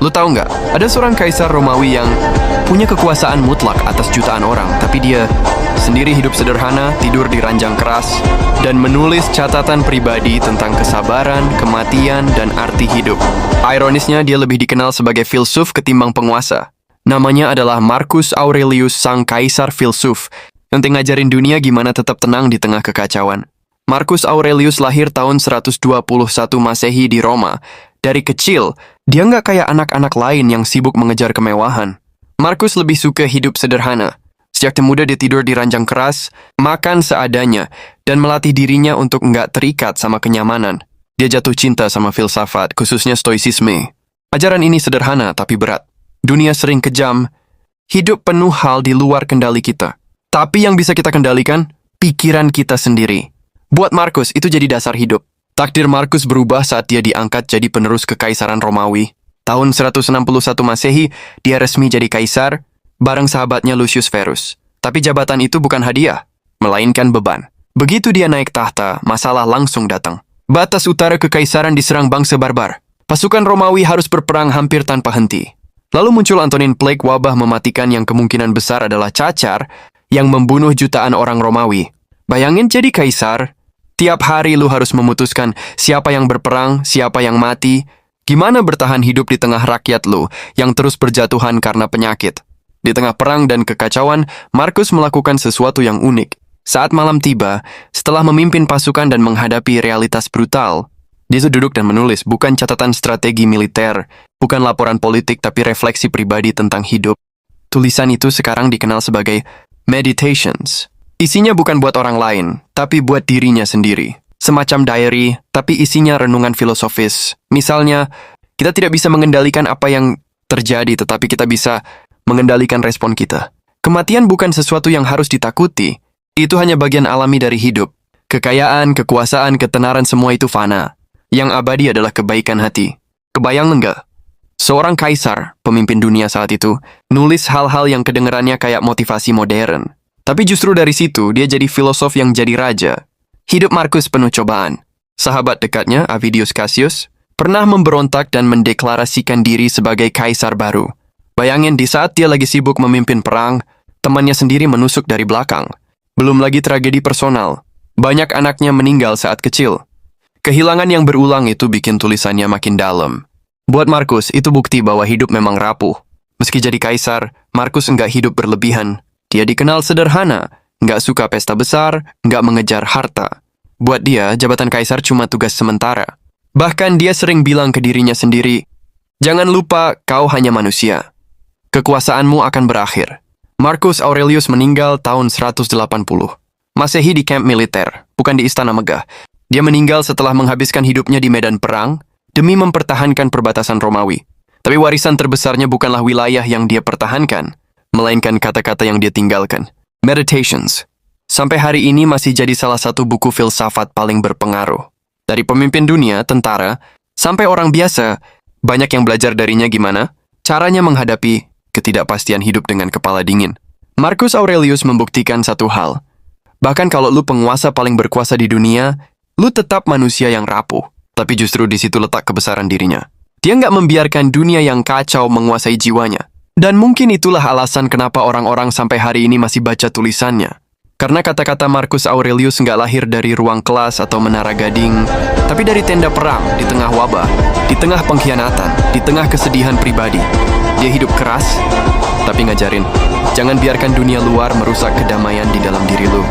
Lu tahu nggak, ada seorang kaisar Romawi yang punya kekuasaan mutlak atas jutaan orang, tapi dia sendiri hidup sederhana, tidur di ranjang keras, dan menulis catatan pribadi tentang kesabaran, kematian, dan arti hidup. Ironisnya, dia lebih dikenal sebagai filsuf ketimbang penguasa. Namanya adalah Marcus Aurelius, sang kaisar filsuf, yang ngajarin dunia gimana tetap tenang di tengah kekacauan. Marcus Aurelius lahir tahun 121 Masehi di Roma. Dari kecil, dia nggak kayak anak-anak lain yang sibuk mengejar kemewahan. Marcus lebih suka hidup sederhana. Sejak muda dia tidur di ranjang keras, makan seadanya, dan melatih dirinya untuk nggak terikat sama kenyamanan. Dia jatuh cinta sama filsafat, khususnya stoicisme. Ajaran ini sederhana tapi berat. Dunia sering kejam, hidup penuh hal di luar kendali kita. Tapi yang bisa kita kendalikan, pikiran kita sendiri. Buat Marcus, itu jadi dasar hidup. Takdir Marcus berubah saat dia diangkat jadi penerus kekaisaran Romawi. Tahun 161 Masehi, dia resmi jadi kaisar, bareng sahabatnya Lucius Verus. Tapi jabatan itu bukan hadiah, melainkan beban. Begitu dia naik tahta, masalah langsung datang. Batas utara kekaisaran diserang bangsa barbar. Pasukan Romawi harus berperang hampir tanpa henti. Lalu muncul Antonin Plague, wabah mematikan yang kemungkinan besar adalah cacar, yang membunuh jutaan orang Romawi. Bayangin jadi kaisar, tiap hari lu harus memutuskan siapa yang berperang, siapa yang mati, gimana bertahan hidup di tengah rakyat lu yang terus berjatuhan karena penyakit. Di tengah perang dan kekacauan, Marcus melakukan sesuatu yang unik. Saat malam tiba, setelah memimpin pasukan dan menghadapi realitas brutal, dia duduk dan menulis, bukan catatan strategi militer, bukan laporan politik, tapi refleksi pribadi tentang hidup. Tulisan itu sekarang dikenal sebagai Meditations. Isinya bukan buat orang lain, tapi buat dirinya sendiri. Semacam diary, tapi isinya renungan filosofis. Misalnya, kita tidak bisa mengendalikan apa yang terjadi, tetapi kita bisa mengendalikan respon kita. Kematian bukan sesuatu yang harus ditakuti. Itu hanya bagian alami dari hidup. Kekayaan, kekuasaan, ketenaran, semua itu fana. Yang abadi adalah kebaikan hati. Kebayang enggak? Seorang kaisar, pemimpin dunia saat itu, nulis hal-hal yang kedengerannya kayak motivasi modern. Tapi justru dari situ, dia jadi filosof yang jadi raja. Hidup Marcus penuh cobaan. Sahabat dekatnya, Avidius Cassius, pernah memberontak dan mendeklarasikan diri sebagai kaisar baru. Bayangin, di saat dia lagi sibuk memimpin perang, temannya sendiri menusuk dari belakang. Belum lagi tragedi personal. Banyak anaknya meninggal saat kecil. Kehilangan yang berulang itu bikin tulisannya makin dalam. Buat Marcus, itu bukti bahwa hidup memang rapuh. Meski jadi kaisar, Marcus enggak hidup berlebihan. Dia dikenal sederhana, nggak suka pesta besar, nggak mengejar harta. Buat dia, jabatan kaisar cuma tugas sementara. Bahkan dia sering bilang ke dirinya sendiri, jangan lupa kau hanya manusia. Kekuasaanmu akan berakhir. Marcus Aurelius meninggal tahun 180. Masehi di kamp militer, bukan di istana megah. Dia meninggal setelah menghabiskan hidupnya di medan perang, demi mempertahankan perbatasan Romawi. Tapi warisan terbesarnya bukanlah wilayah yang dia pertahankan, melainkan kata-kata yang dia tinggalkan. Meditations. Sampai hari ini masih jadi salah satu buku filsafat paling berpengaruh. Dari pemimpin dunia, tentara, sampai orang biasa, banyak yang belajar darinya gimana caranya menghadapi ketidakpastian hidup dengan kepala dingin. Marcus Aurelius membuktikan satu hal. Bahkan kalau lu penguasa paling berkuasa di dunia, lu tetap manusia yang rapuh. Tapi justru di situ letak kebesaran dirinya. Dia nggak membiarkan dunia yang kacau menguasai jiwanya. Dan mungkin itulah alasan kenapa orang-orang sampai hari ini masih baca tulisannya. Karena kata-kata Marcus Aurelius nggak lahir dari ruang kelas atau menara gading, tapi dari tenda perang, di tengah wabah, di tengah pengkhianatan, di tengah kesedihan pribadi. Dia hidup keras, tapi ngajarin, jangan biarkan dunia luar merusak kedamaian di dalam diri lu.